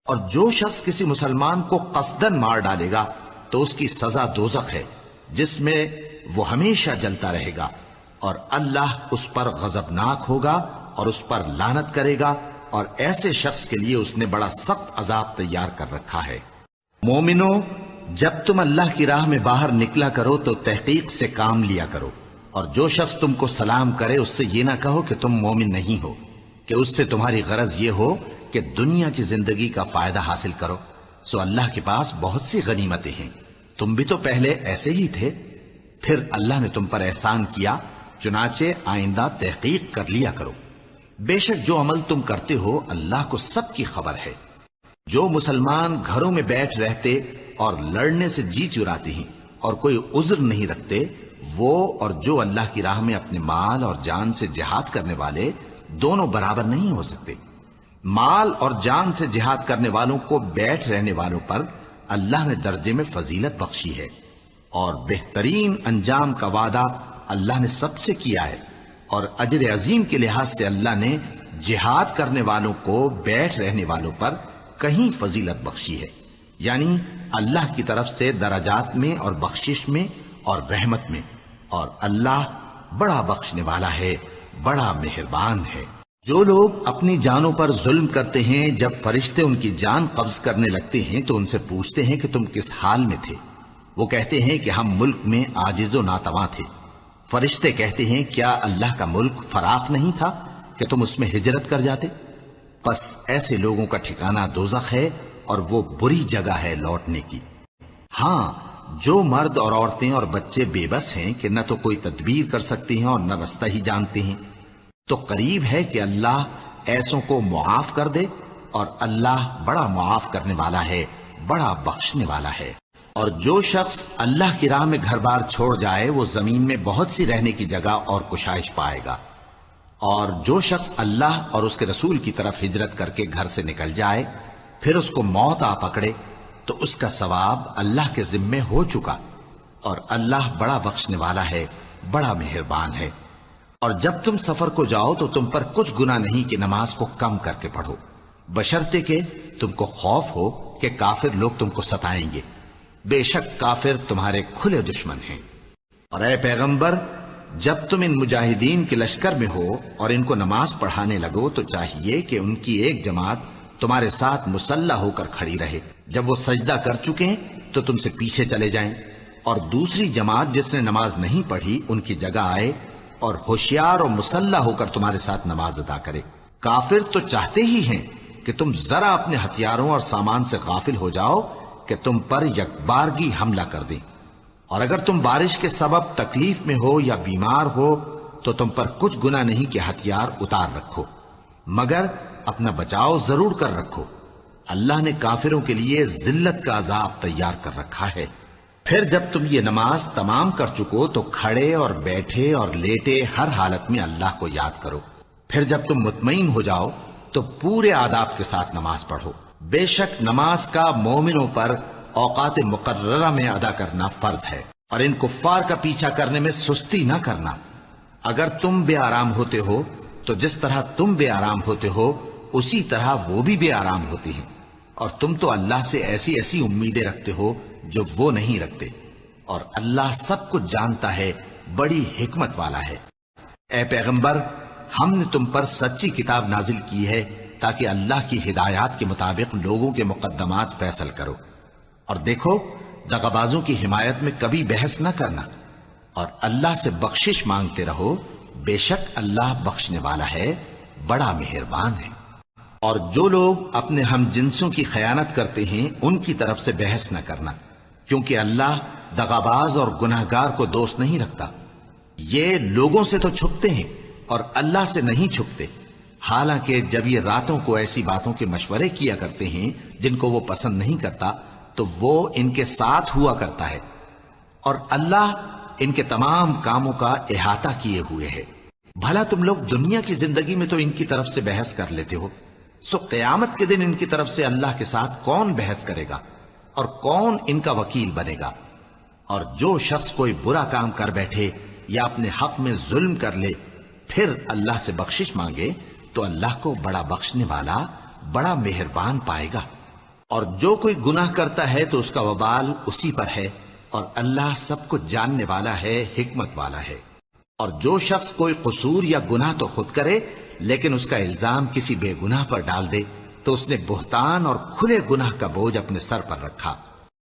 اور جو شخص کسی مسلمان کو قصدن مار ڈالے گا تو اس کی سزا دوزخ ہے، جس میں وہ ہمیشہ جلتا رہے گا، اور اللہ اس پر غضبناک ہوگا اور اس پر لعنت کرے گا، اور ایسے شخص کے لیے اس نے بڑا سخت عذاب تیار کر رکھا ہے۔ مومنو، جب تم اللہ کی راہ میں باہر نکلا کرو تو تحقیق سے کام لیا کرو، اور جو شخص تم کو سلام کرے اس سے یہ نہ کہو کہ تم مومن نہیں ہو، کہ اس سے تمہاری غرض یہ ہو کہ دنیا کی زندگی کا فائدہ حاصل کرو، سو اللہ کے پاس بہت سی غنیمتیں ہیں، تم بھی تو پہلے ایسے ہی تھے، پھر اللہ نے تم پر احسان کیا، چنانچہ آئندہ تحقیق کر لیا کرو، بے شک جو عمل تم کرتے ہو اللہ کو سب کی خبر ہے۔ جو مسلمان گھروں میں بیٹھ رہتے اور لڑنے سے جی چراتے ہیں اور کوئی عذر نہیں رکھتے، وہ اور جو اللہ کی راہ میں اپنے مال اور جان سے جہاد کرنے والے دونوں برابر نہیں ہو سکتے۔ مال اور جان سے جہاد کرنے والوں کو بیٹھ رہنے والوں پر اللہ نے درجے میں فضیلت بخشی ہے، اور بہترین انجام کا وعدہ اللہ نے سب سے کیا ہے، اور اجر عظیم کے لحاظ سے اللہ نے جہاد کرنے والوں کو بیٹھ رہنے والوں پر کہیں فضیلت بخشی ہے، یعنی اللہ کی طرف سے درجات میں اور بخشش میں اور رحمت میں، اور اللہ بڑا بخشنے والا ہے، بڑا مہربان ہے۔ جو لوگ اپنی جانوں پر ظلم کرتے ہیں، جب فرشتے ان کی جان قبض کرنے لگتے ہیں تو ان سے پوچھتے ہیں کہ تم کس حال میں تھے؟ وہ کہتے ہیں کہ ہم ملک میں عاجز و ناتواں تھے۔ فرشتے کہتے ہیں کیا اللہ کا ملک فراخ نہیں تھا کہ تم اس میں ہجرت کر جاتے؟ پس ایسے لوگوں کا ٹھکانہ دوزخ ہے، اور وہ بری جگہ ہے لوٹنے کی۔ ہاں، جو مرد اور عورتیں اور بچے بے بس ہیں کہ نہ تو کوئی تدبیر کر سکتے ہیں اور نہ رستہ ہی جانتے ہیں، تو قریب ہے کہ اللہ ایسوں کو معاف کر دے، اور اللہ بڑا معاف کرنے والا ہے، بڑا بخشنے والا ہے۔ اور جو شخص اللہ کی راہ میں گھر بار چھوڑ جائے وہ زمین میں بہت سی رہنے کی جگہ اور کشائش پائے گا، اور جو شخص اللہ اور اس کے رسول کی طرف ہجرت کر کے گھر سے نکل جائے پھر اس کو موت آ پکڑے تو اس کا ثواب اللہ کے ذمے ہو چکا، اور اللہ بڑا بخشنے والا ہے، بڑا مہربان ہے۔ اور جب تم سفر کو جاؤ تو تم پر کچھ گناہ نہیں کہ نماز کو کم کر کے پڑھو، بشرطے کہ تم کو خوف ہو کہ کافر لوگ تم کو ستائیں گے، بے شک کافر تمہارے کھلے دشمن ہیں۔ اور اے پیغمبر، جب تم ان مجاہدین کے لشکر میں ہو اور ان کو نماز پڑھانے لگو تو چاہیے کہ ان کی ایک جماعت تمہارے ساتھ مسلح ہو کر کھڑی رہے، جب وہ سجدہ کر چکے تو تم سے پیچھے چلے جائیں، اور دوسری جماعت جس نے نماز نہیں پڑھی ان کی جگہ آئے اور ہوشیار اور مسلح ہو کر تمہارے ساتھ نماز ادا کرے۔ کافر تو چاہتے ہی ہیں کہ تم ذرا اپنے ہتھیاروں اور سامان سے غافل ہو جاؤ کہ تم پر یکبارگی حملہ کر دیں، اور اگر تم بارش کے سبب تکلیف میں ہو یا بیمار ہو تو تم پر کچھ گناہ نہیں کہ ہتھیار اتار رکھو، مگر اپنا بچاؤ ضرور کر رکھو، اللہ نے کافروں کے لیے ذلت کا عذاب تیار کر رکھا ہے۔ پھر جب تم یہ نماز تمام کر چکو تو کھڑے اور بیٹھے اور لیٹے ہر حالت میں اللہ کو یاد کرو، پھر جب تم مطمئن ہو جاؤ تو پورے آداب کے ساتھ نماز پڑھو۔ بے شک نماز کا مومنوں پر اوقات مقررہ میں ادا کرنا فرض ہے، اور ان کفار کا پیچھا کرنے میں سستی نہ کرنا۔ اگر تم بے آرام ہوتے ہو تو جس طرح تم بے آرام ہوتے ہو اسی طرح وہ بھی بے آرام ہوتے ہیں، اور تم تو اللہ سے ایسی ایسی امیدیں رکھتے ہو جو وہ نہیں رکھتے، اور اللہ سب کچھ جانتا ہے، بڑی حکمت والا ہے۔ اے پیغمبر، ہم نے تم پر سچی کتاب نازل کی ہے تاکہ اللہ کی ہدایات کے مطابق لوگوں کے مقدمات فیصل کرو، اور دیکھو دغابازوں کی حمایت میں کبھی بحث نہ کرنا، اور اللہ سے بخشش مانگتے رہو، بے شک اللہ بخشنے والا ہے، بڑا مہربان ہے۔ اور جو لوگ اپنے ہم جنسوں کی خیانت کرتے ہیں ان کی طرف سے بحث نہ کرنا، کیونکہ اللہ دغاباز اور گناہگار کو دوست نہیں رکھتا۔ یہ لوگوں سے تو چھپتے ہیں اور اللہ سے نہیں چھپتے، حالانکہ جب یہ راتوں کو ایسی باتوں کے مشورے کیا کرتے ہیں جن کو وہ پسند نہیں کرتا تو وہ ان کے ساتھ ہوا کرتا ہے، اور اللہ ان کے تمام کاموں کا احاطہ کیے ہوئے ہے۔ بھلا تم لوگ دنیا کی زندگی میں تو ان کی طرف سے بحث کر لیتے ہو، سو قیامت کے دن ان کی طرف سے اللہ کے ساتھ کون بحث کرے گا اور کون ان کا وکیل بنے گا؟ اور جو شخص کوئی برا کام کر بیٹھے یا اپنے حق میں ظلم کر لے پھر اللہ سے بخشش مانگے تو اللہ کو بڑا بخشنے والا، بڑا مہربان پائے گا۔ اور جو کوئی گناہ کرتا ہے تو اس کا وبال اسی پر ہے، اور اللہ سب کچھ جاننے والا ہے، حکمت والا ہے۔ اور جو شخص کوئی قصور یا گناہ تو خود کرے لیکن اس کا الزام کسی بے گناہ پر ڈال دے تو اس نے بہتان اور کھلے گناہ کا بوجھ اپنے سر پر رکھا۔